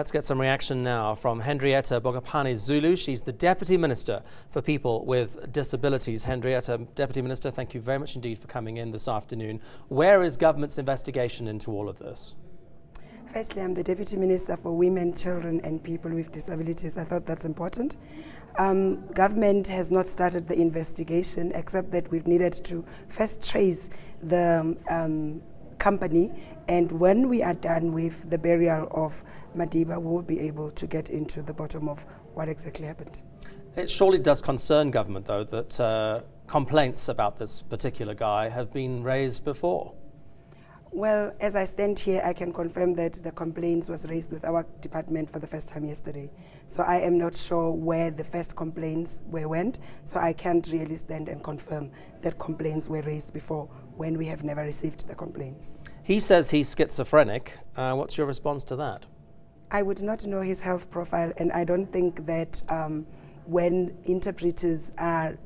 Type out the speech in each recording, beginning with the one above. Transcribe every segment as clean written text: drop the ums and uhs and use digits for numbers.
Let's get some reaction now from Henrietta Bogopane Zulu. She's the Deputy Minister for People with Disabilities. Henrietta, Deputy Minister, thank you very much indeed for coming in this afternoon. Where is government's investigation into all of this? Firstly, I'm the Deputy Minister for Women, Children and People with Disabilities. I thought that's important. Government has not started the investigation, except that we've needed to first trace the company, and when we are done with the burial of Madiba, we'll be able to get into the bottom of what exactly happened. It surely does concern government, though, that complaints about this particular guy have been raised before. Well, as I stand here, I can confirm that the complaints was raised with our department for the first time yesterday. So I am not sure where the first complaints went, so I can't really stand and confirm that complaints were raised before when we have never received the complaints. He says he's schizophrenic. What's your response to that? I would not know his health profile, and I don't think that when interpreters are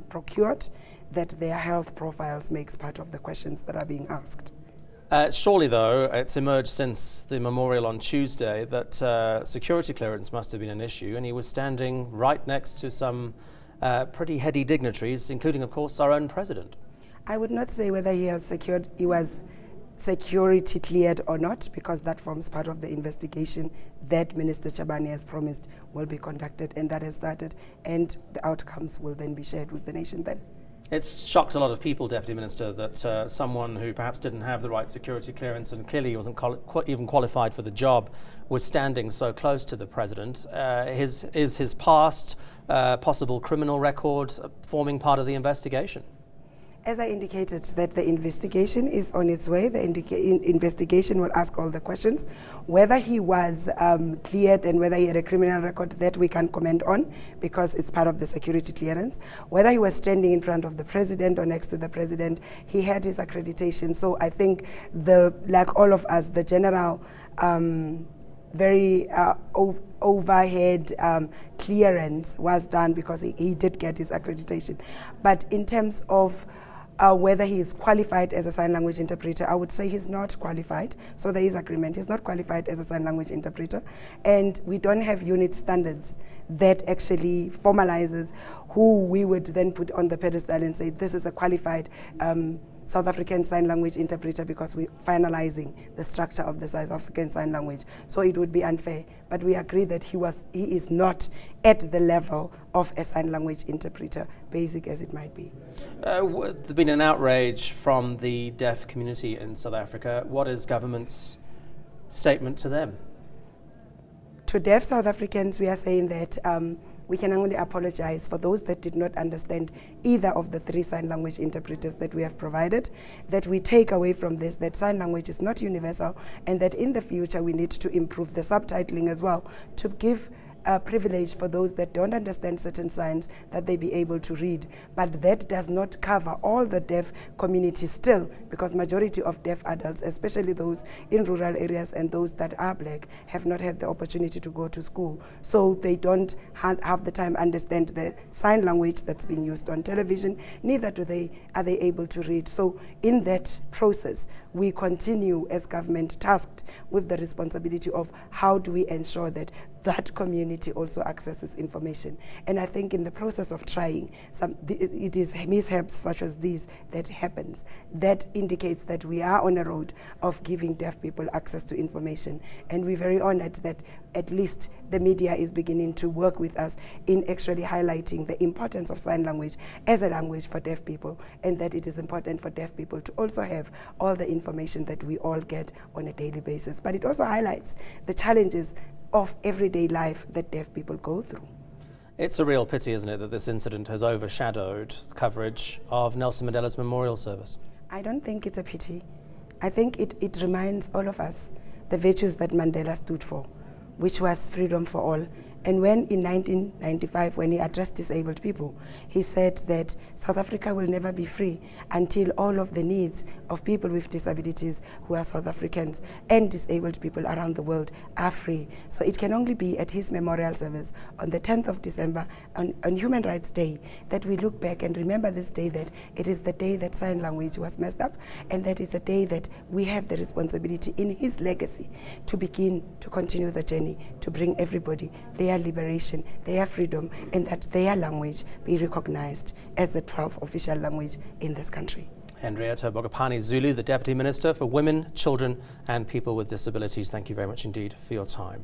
procured, that their health profiles makes part of the questions that are being asked. Surely, though, it's emerged since the memorial on Tuesday that security clearance must have been an issue, and he was standing right next to some pretty heady dignitaries, including, of course, our own president. I would not say whether he was security cleared or not, because that forms part of the investigation that Minister Chabane has promised will be conducted, and that has started, and the outcomes will then be shared with the nation then. It's shocked a lot of people, Deputy Minister, that someone who perhaps didn't have the right security clearance and clearly wasn't even qualified for the job was standing so close to the President. Is his past possible criminal record forming part of the investigation? As I indicated, that the investigation is on its way. The investigation will ask all the questions. Whether he was cleared and whether he had a criminal record, that we can't comment on because it's part of the security clearance. Whether he was standing in front of the President or next to the President, he had his accreditation. So I think, like all of us, the general very overhead clearance was done because he did get his accreditation. But in terms of whether he is qualified as a sign language interpreter, I would say he's not qualified. So there is agreement. He's not qualified as a sign language interpreter. And we don't have unit standards that actually formalizes who we would then put on the pedestal and say this is a qualified South African Sign Language interpreter, because we're finalizing the structure of the South African Sign Language. So it would be unfair. But we agree that he is not at the level of a sign language interpreter, basic as it might be. There's been an outrage from the deaf community in South Africa. What is government's statement to them? To deaf South Africans, we are saying that we can only apologize for those that did not understand either of the 3 sign language interpreters that we have provided, that we take away from this that sign language is not universal, and that in the future we need to improve the subtitling as well to give a privilege for those that don't understand certain signs that they be able to read. But that does not cover all the deaf community still, because majority of deaf adults, especially those in rural areas and those that are black, have not had the opportunity to go to school. So they don't have the time understand the sign language that's being used on television, neither are they able to read. So in that process, we continue as government tasked with the responsibility of how do we ensure that that community also accesses information. And I think in the process of trying, it is mishaps such as these that happens. That indicates that we are on a road of giving deaf people access to information. And we're very honored that at least the media is beginning to work with us in actually highlighting the importance of sign language as a language for deaf people, and that it is important for deaf people to also have all the information that we all get on a daily basis. But it also highlights the challenges of everyday life that deaf people go through. It's a real pity, isn't it, that this incident has overshadowed coverage of Nelson Mandela's memorial service? I don't think it's a pity. I think it reminds all of us the virtues that Mandela stood for, which was freedom for all. And when in 1995, when he addressed disabled people, he said that South Africa will never be free until all of the needs of people with disabilities who are South Africans and disabled people around the world are free. So it can only be at his memorial service on the 10th of December on Human Rights Day that we look back and remember this day, that it is the day that sign language was messed up, and that is the day that we have the responsibility in his legacy to begin to continue the journey to bring everybody their liberation, their freedom, and that their language be recognized as the 12th official language in this country. Henrietta Bogopane Zulu, the Deputy Minister for Women, Children and People with Disabilities, thank you very much indeed for your time.